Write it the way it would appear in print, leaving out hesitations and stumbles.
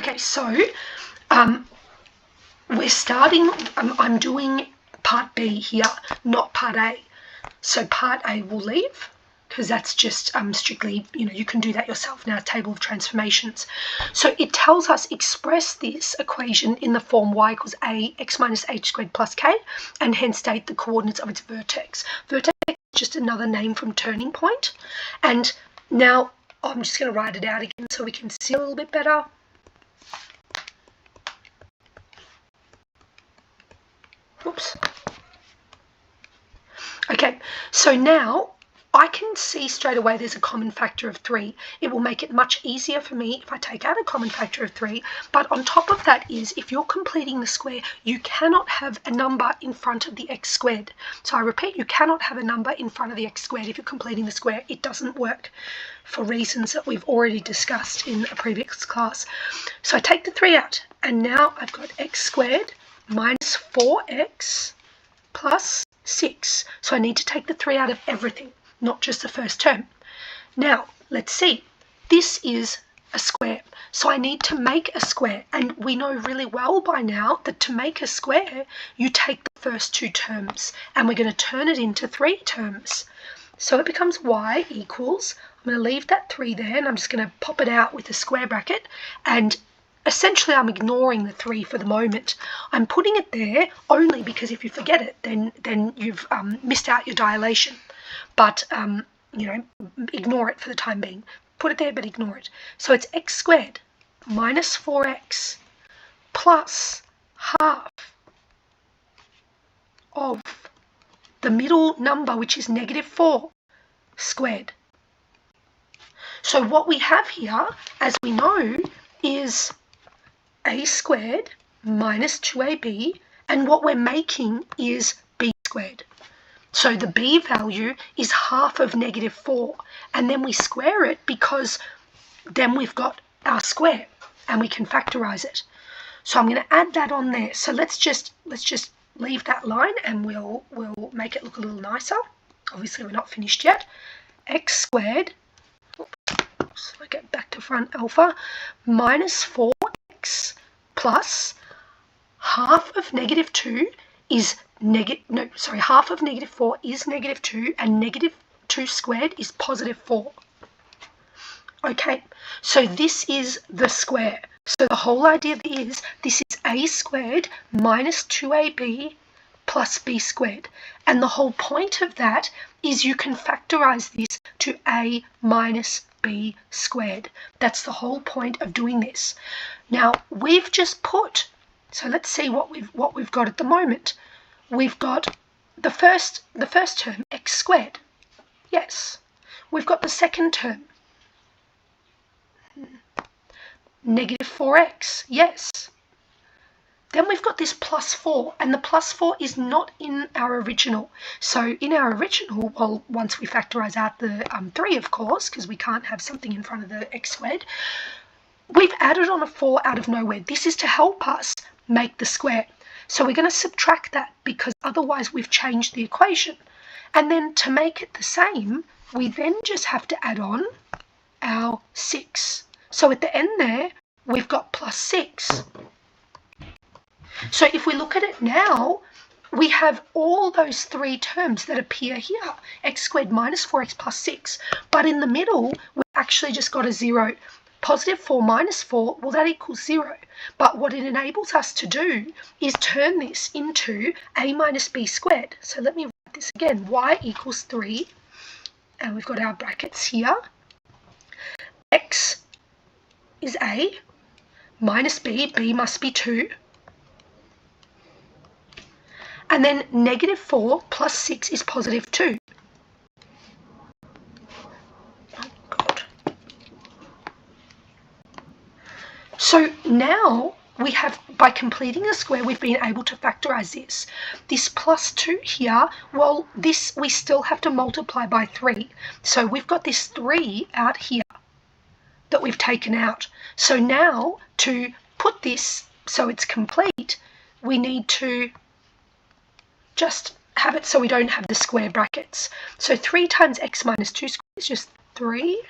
Okay, so we're starting, I'm doing part B here, not part A. So part A will leave, because that's just strictly, you can do that yourself now, table of transformations. So it tells us express this equation in the form y equals a x minus h squared plus k, and hence state the coordinates of its vertex. Vertex is just another name from turning point. And now I'm just going to write it out again so we can see a little bit better. Oops. Okay, so now I can see straight away there's a common factor of 3. It will make it much easier for me if I take out a common factor of 3. But on top of that is, if you're completing the square, you cannot have a number in front of the x squared. So I repeat, you cannot have a number in front of the x squared if you're completing the square. It doesn't work for reasons that we've already discussed in a previous class. So I take the 3 out, and now I've got x squared minus 4x plus 6. So I need to take the 3 out of everything, not just the first term. Now, let's see. This is a square. So I need to make a square. And we know really well by now that to make a square, you take the first 2 terms. And we're going to turn it into 3 terms. So it becomes y equals, I'm going to leave that 3 there, and I'm just going to pop it out with a square bracket. And essentially, I'm ignoring the 3 for the moment. I'm putting it there only because if you forget it, then you've missed out your dilation. But, ignore it for the time being. Put it there, but ignore it. So it's x squared minus 4x plus half of the middle number, which is negative 4 squared. So what we have here, as we know, is a squared minus 2ab, and what we're making is b squared. So the b value is half of negative 4, and then we square it because then we've got our square and we can factorize it. So I'm going to add that on there. So let's just leave that line and we'll make it look a little nicer. Obviously we're not finished yet. X squared, oops, I get back to front alpha, minus 4x plus half of negative 2 is half of negative 4 is negative 2, and negative 2 squared is positive 4. Okay, so this is the square. So the whole idea is this is a squared minus 2ab plus b squared. And the whole point of that is you can factorize this to a minus b squared. That's the whole point of doing this. Now, we've just put, so let's see what we've got at the moment. We've got the first term, x squared. Yes. We've got the second term, negative 4x. Yes. Then we've got this plus 4, and the plus 4 is not in our original. So in our original, well, once we factorize out the 3, of course, because we can't have something in front of the x squared, we've added on a 4 out of nowhere. This is to help us make the square. So we're going to subtract that because otherwise we've changed the equation. And then to make it the same, we then just have to add on our 6. So at the end there, we've got plus 6. So if we look at it now, we have all those 3 terms that appear here, x squared minus 4x plus 6. But in the middle, we've actually just got a 0. Positive 4 minus 4, well, that equals 0. But what it enables us to do is turn this into a minus b squared. So let me write this again. Y equals 3, and we've got our brackets here. X is a, minus b, b must be 2. And then negative 4 plus 6 is positive 2. So now we have, by completing the square, we've been able to factorize this. This plus 2 here, well, this we still have to multiply by 3. So we've got this 3 out here that we've taken out. So now to put this so it's complete, we need to just have it so we don't have the square brackets. So 3 times x minus 2 squared is just 3.